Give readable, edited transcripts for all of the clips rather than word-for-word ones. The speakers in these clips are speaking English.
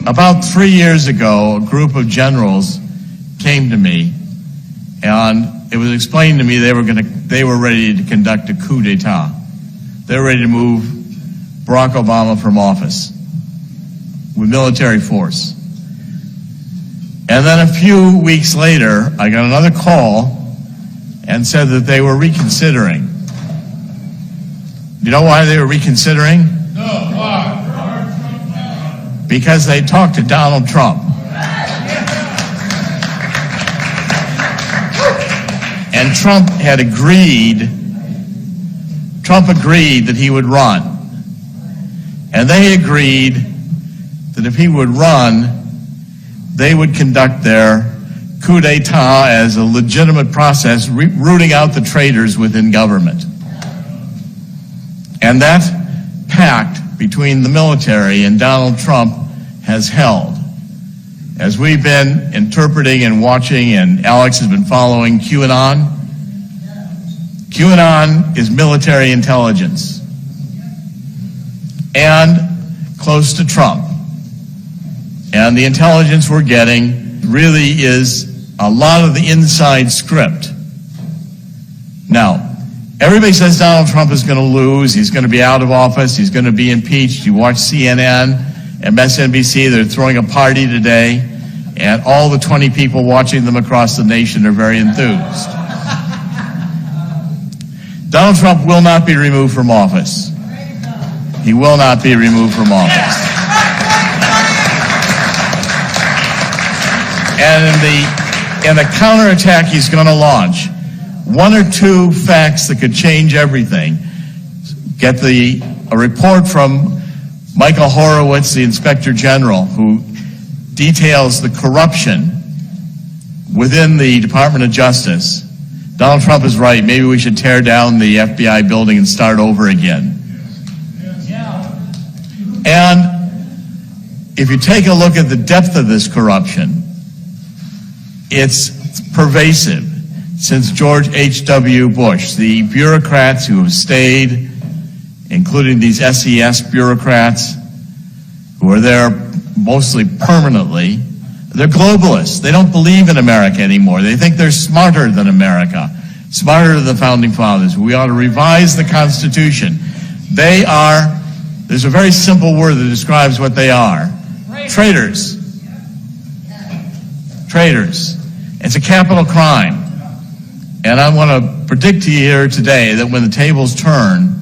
About 3 years ago, a group of generals came to me, and it was explained to me they were ready to conduct a coup d'etat. They were ready to move Barack Obama from office with military force. And then a few weeks later, I got another call and said that they were reconsidering. You know why they were reconsidering? No, why? Because they talked to Donald Trump. And Trump agreed that he would run. And they agreed that if he would run, they would conduct their coup d'etat as a legitimate process, rooting out the traitors within government. And that pact between the military and Donald Trump has held. As we've been interpreting and watching, and Alex has been following QAnon is military intelligence and close to Trump. And the intelligence we're getting really is a lot of the inside script. Now, everybody says Donald Trump is going to lose, he's going to be out of office, he's going to be impeached. You watch CNN, MSNBC, they're throwing a party today, and all the 20 people watching them across the nation are very enthused. Donald Trump will not be removed from office. He will not be removed from office. And in the counterattack he's going to launch, one or two facts that could change everything. Get a report from Michael Horowitz, the Inspector General, who details the corruption within the Department of Justice. Donald Trump is right. Maybe we should tear down the FBI building and start over again. And if you take a look at the depth of this corruption, it's pervasive. Since George H.W. Bush, the bureaucrats who have stayed, including these SES bureaucrats who are there mostly permanently, they're globalists. They don't believe in America anymore. They think they're smarter than America, smarter than the Founding Fathers. We ought to revise the Constitution. There's a very simple word that describes what they are. Traitors. Traitors. It's a capital crime. And I want to predict to you here today that when the tables turn,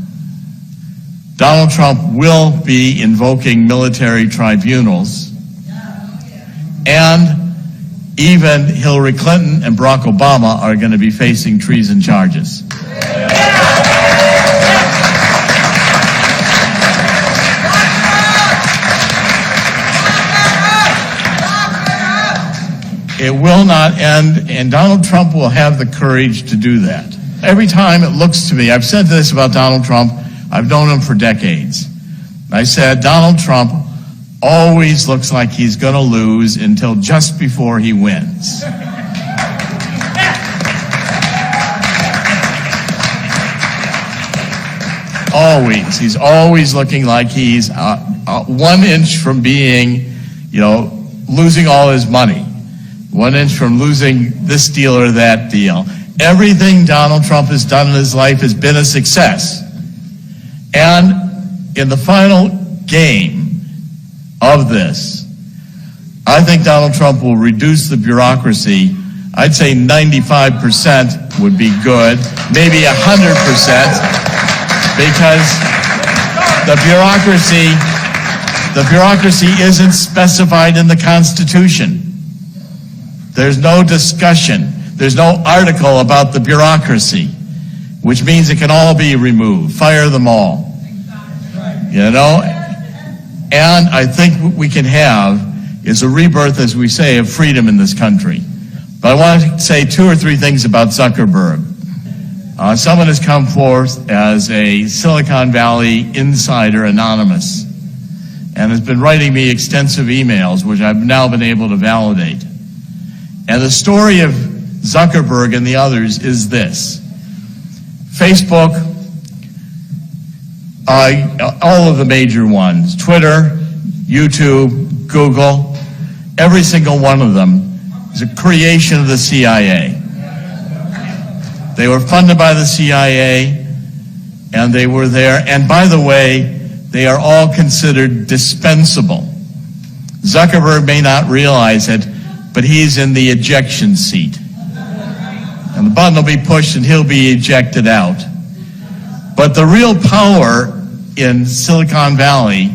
Donald Trump will be invoking military tribunals, and even Hillary Clinton and Barack Obama are going to be facing treason charges. It will not end, and Donald Trump will have the courage to do that. Every time it looks to me, I've said this about Donald Trump, I've known him for decades. I said, Donald Trump always looks like he's going to lose until just before he wins. Always. He's always looking like he's 1 inch from being, losing all his money. 1 inch from losing this deal or that deal. Everything Donald Trump has done in his life has been a success. And in the final game of this, I think Donald Trump will reduce the bureaucracy. I'd say 95% would be good, maybe 100%, because the bureaucracy isn't specified in the Constitution. There's no discussion. There's no article about the bureaucracy, which means it can all be removed. Fire them all. And I think what we can have is a rebirth, as we say, of freedom in this country. But I want to say 2 or 3 things about Zuckerberg. Someone has come forth as a Silicon Valley insider, anonymous, and has been writing me extensive emails, which I've now been able to validate. And the story of Zuckerberg and the others is this. Facebook, all of the major ones, Twitter, YouTube, Google, every single one of them is a creation of the CIA. They were funded by the CIA, and they were there. And by the way, they are all considered dispensable. Zuckerberg may not realize it, but he's in the ejection seat. And the button will be pushed and he'll be ejected out. But the real power in Silicon Valley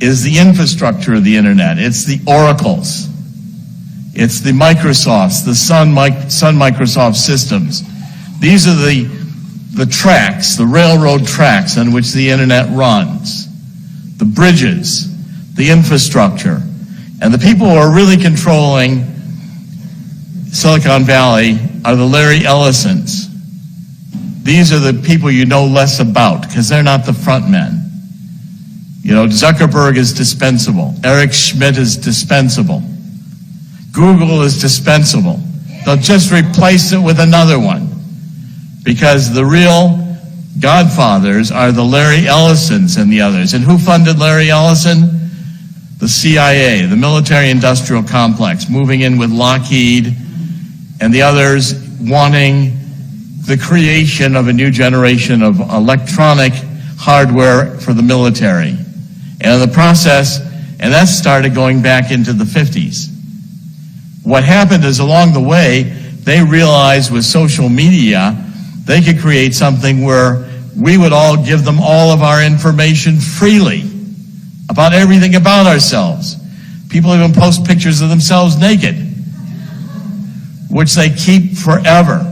is the infrastructure of the internet. It's the oracles. It's the Microsofts, the Sun Microsoft systems. These are the tracks, the railroad tracks on which the internet runs, the bridges, the infrastructure. And the people who are really controlling Silicon Valley are the Larry Ellisons. These are the people you know less about because they're not the front men. You know, Zuckerberg is dispensable. Eric Schmidt is dispensable. Google is dispensable. They'll just replace it with another one because the real godfathers are the Larry Ellisons and the others. And who funded Larry Ellison? The CIA, the military-industrial complex, moving in with Lockheed and the others wanting the creation of a new generation of electronic hardware for the military. And in the process, and that started going back into the 50s. What happened is along the way, they realized with social media, they could create something where we would all give them all of our information freely about everything about ourselves. People even post pictures of themselves naked, which they keep forever.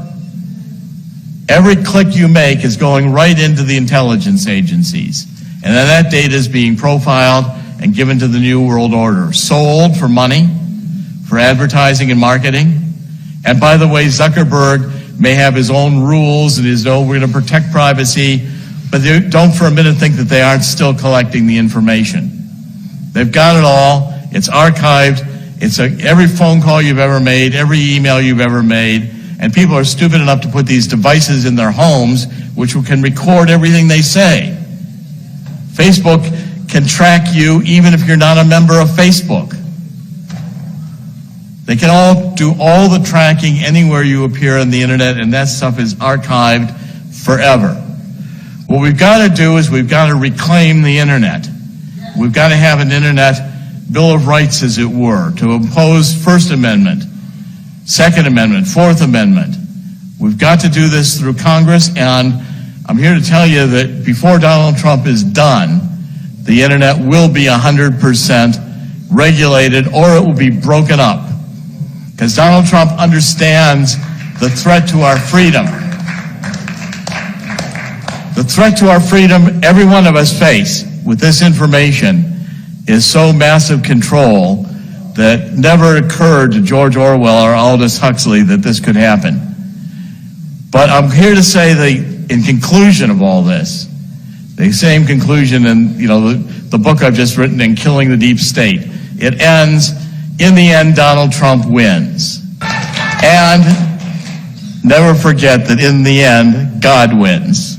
Every click you make is going right into the intelligence agencies. And then that data is being profiled and given to the New World Order, sold for money, for advertising and marketing. And by the way, Zuckerberg may have his own rules and his own, we're going to protect privacy, but don't for a minute think that they aren't still collecting the information. They've got it all. It's archived. It's every phone call you've ever made, every email you've ever made. And people are stupid enough to put these devices in their homes, which can record everything they say. Facebook can track you even if you're not a member of Facebook. They can all do all the tracking anywhere you appear on the internet, and that stuff is archived forever. What we've got to do is we've got to reclaim the internet. We've got to have an internet Bill of Rights, as it were, to impose First Amendment, Second Amendment, Fourth Amendment. We've got to do this through Congress, and I'm here to tell you that before Donald Trump is done, the internet will be 100% regulated, or it will be broken up. Because Donald Trump understands the threat to our freedom. The threat to our freedom every one of us face with this information is so massive control that never occurred to George Orwell or Aldous Huxley that this could happen. But I'm here to say that in conclusion of all this, the same conclusion in the book I've just written in Killing the Deep State, it ends, in the end, Donald Trump wins. And never forget that in the end, God wins.